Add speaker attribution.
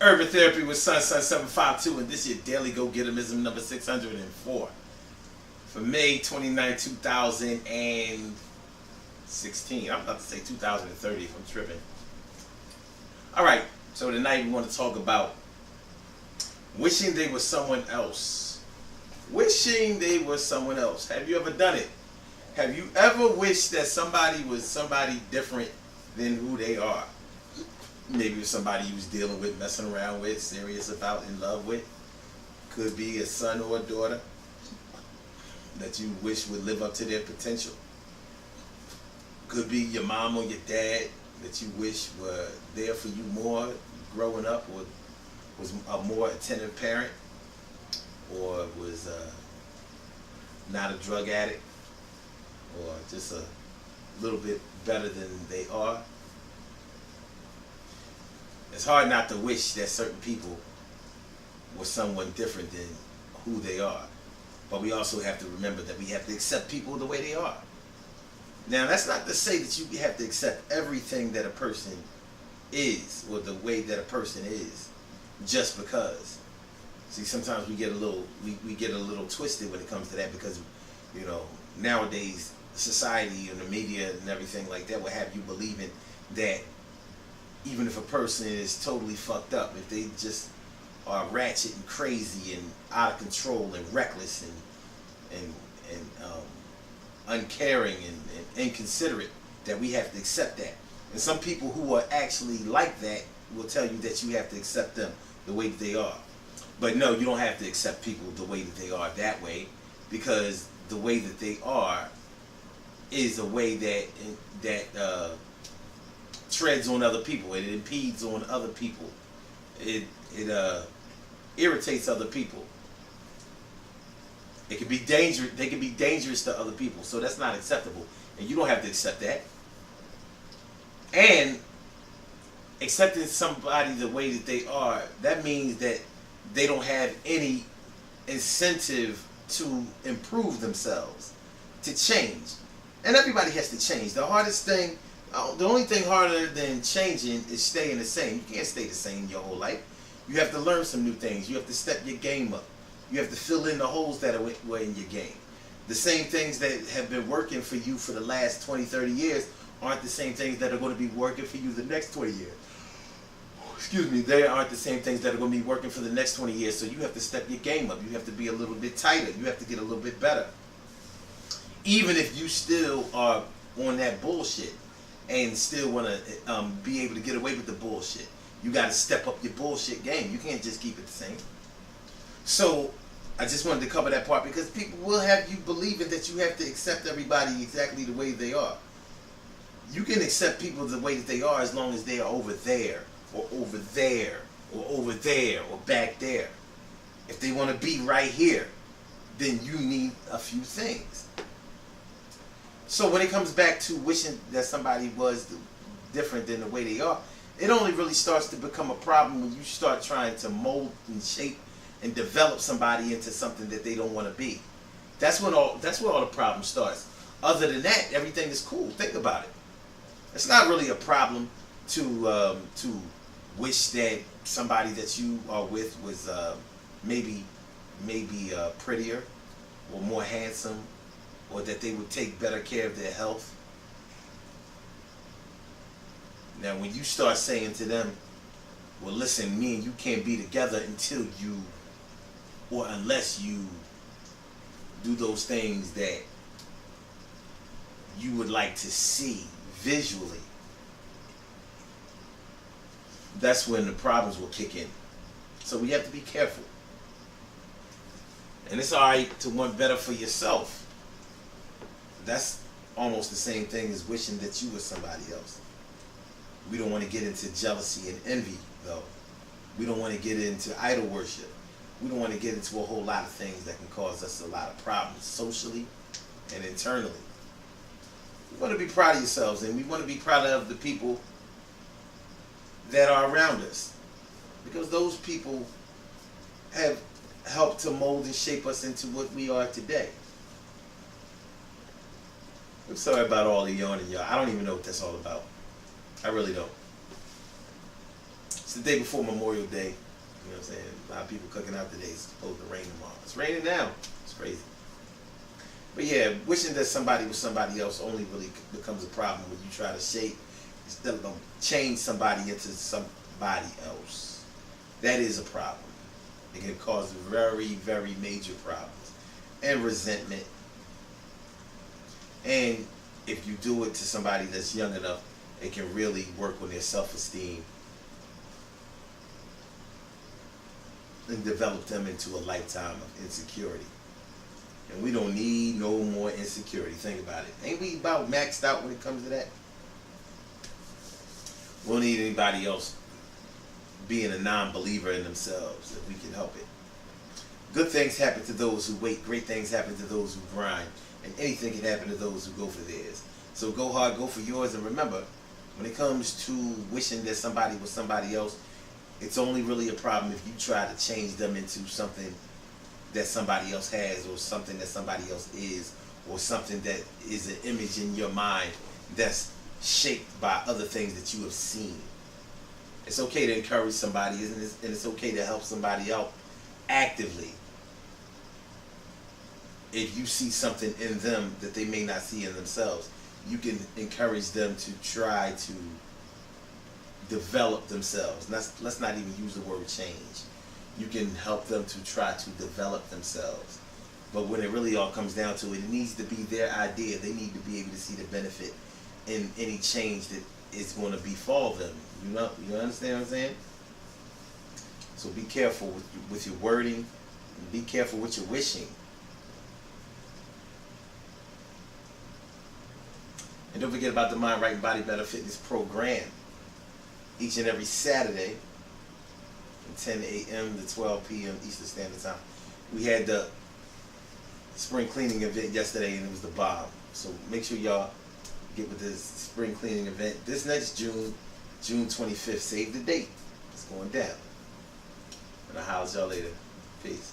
Speaker 1: Urban Therapy with Sun752, and this is your daily go-getterism number 604 for May 29, 2016. I'm about to say 2030 if I'm tripping. All right, so tonight we want to talk about wishing they were someone else. Wishing they were someone else. Have you ever done it? Have you ever wished that somebody was somebody different than who they are? Maybe it was somebody you was dealing with, messing around with, serious about, in love with. Could be a son or a daughter that you wish would live up to their potential. Could be your mom or your dad that you wish were there for you more growing up, or was a more attentive parent, or was not a drug addict, or just a little bit better than they are. It's hard not to wish that certain people were someone different than who they are. But we also have to remember that we have to accept people the way they are. Now, that's not to say that you have to accept everything that a person is, or the way that a person is, just because. See, sometimes we get a little twisted when it comes to that, because, you know, nowadays society and the media and everything like that will have you believing that even if a person is totally fucked up, if they just are ratchet and crazy and out of control and reckless and uncaring and inconsiderate, that we have to accept that. And some people who are actually like that will tell you that you have to accept them the way that they are. But no, you don't have to accept people the way that they are that way, because the way that they are is a way that treads on other people. It impedes on other people. It irritates other people. It can be dangerous. They can be dangerous to other people. So that's not acceptable, and you don't have to accept that. And accepting somebody the way that they are, that means that they don't have any incentive to improve themselves, to change. And everybody has to change. The only thing harder than changing is staying the same. You can't stay the same your whole life. You have to learn some new things. You have to step your game up. You have to fill in the holes that were in your game. The same things that have been working for you for the last 20, 30 years aren't the same things that are going to be working for you the next 20 years. Excuse me, they aren't the same things that are going to be working for the next 20 years. So you have to step your game up. You have to be a little bit tighter. You have to get a little bit better. Even if you still are on that bullshit and still want to be able to get away with the bullshit, you got to step up your bullshit game. You can't just keep it the same. So I just wanted to cover that part, because people will have you believing that you have to accept everybody exactly the way they are. You can accept people the way that they are as long as they are over there, or over there, or over there, or back there. If they want to be right here, then you need a few things. So when it comes back to wishing that somebody was different than the way they are, it only really starts to become a problem when you start trying to mold and shape and develop somebody into something that they don't want to be. That's where all the problem starts. Other than that, everything is cool. Think about it. It's not really a problem to wish that somebody that you are with was maybe prettier or more handsome, or that they would take better care of their health. Now, when you start saying to them, well, listen, me and you can't be together until you, or unless you do those things that you would like to see visually, that's when the problems will kick in. So we have to be careful. And it's alright to want better for yourself. That's almost the same thing as wishing that you were somebody else. We don't want to get into jealousy and envy, though. We don't want to get into idol worship. We don't want to get into a whole lot of things that can cause us a lot of problems socially and internally. We want to be proud of yourselves, and we want to be proud of the people that are around us, because those people have helped to mold and shape us into what we are today. I'm sorry about all the yawning, y'all. I don't even know what that's all about. I really don't. It's the day before Memorial Day. You know what I'm saying? A lot of people cooking out today. It's supposed to rain tomorrow. It's raining now. It's crazy. But yeah, wishing that somebody was somebody else only really becomes a problem when you try to change somebody into somebody else. That is a problem. It can cause very, very major problems and resentment. And if you do it to somebody that's young enough, it can really work on their self-esteem and develop them into a lifetime of insecurity. And we don't need no more insecurity. Think about it. Ain't we about maxed out when it comes to that? We don't need anybody else being a non-believer in themselves if we can help it. Good things happen to those who wait. Great things happen to those who grind. And anything can happen to those who go for theirs. So go hard, go for yours. And remember, when it comes to wishing that somebody was somebody else, it's only really a problem if you try to change them into something that somebody else has, or something that somebody else is, or something that is an image in your mind that's shaped by other things that you have seen. It's okay to encourage somebody, isn't it? And it's okay to help somebody out actively if you see something in them that they may not see in themselves. You can encourage them to try to develop themselves. Let's not even use the word change. You can help them to try to develop themselves. But when it really all comes down to it, it needs to be their idea. They need to be able to see the benefit in any change that is going to befall them. You understand what I'm saying? So be careful with your wording. And be careful with your wishing. And don't forget about the Mind Right and Body Better Fitness program. Each and every Saturday from 10 a.m. to 12 p.m. Eastern Standard Time. We had the spring cleaning event yesterday, and it was the bomb. So make sure y'all get with this spring cleaning event this next June 25th. Save the date. It's going down. And I'll house y'all later. Peace.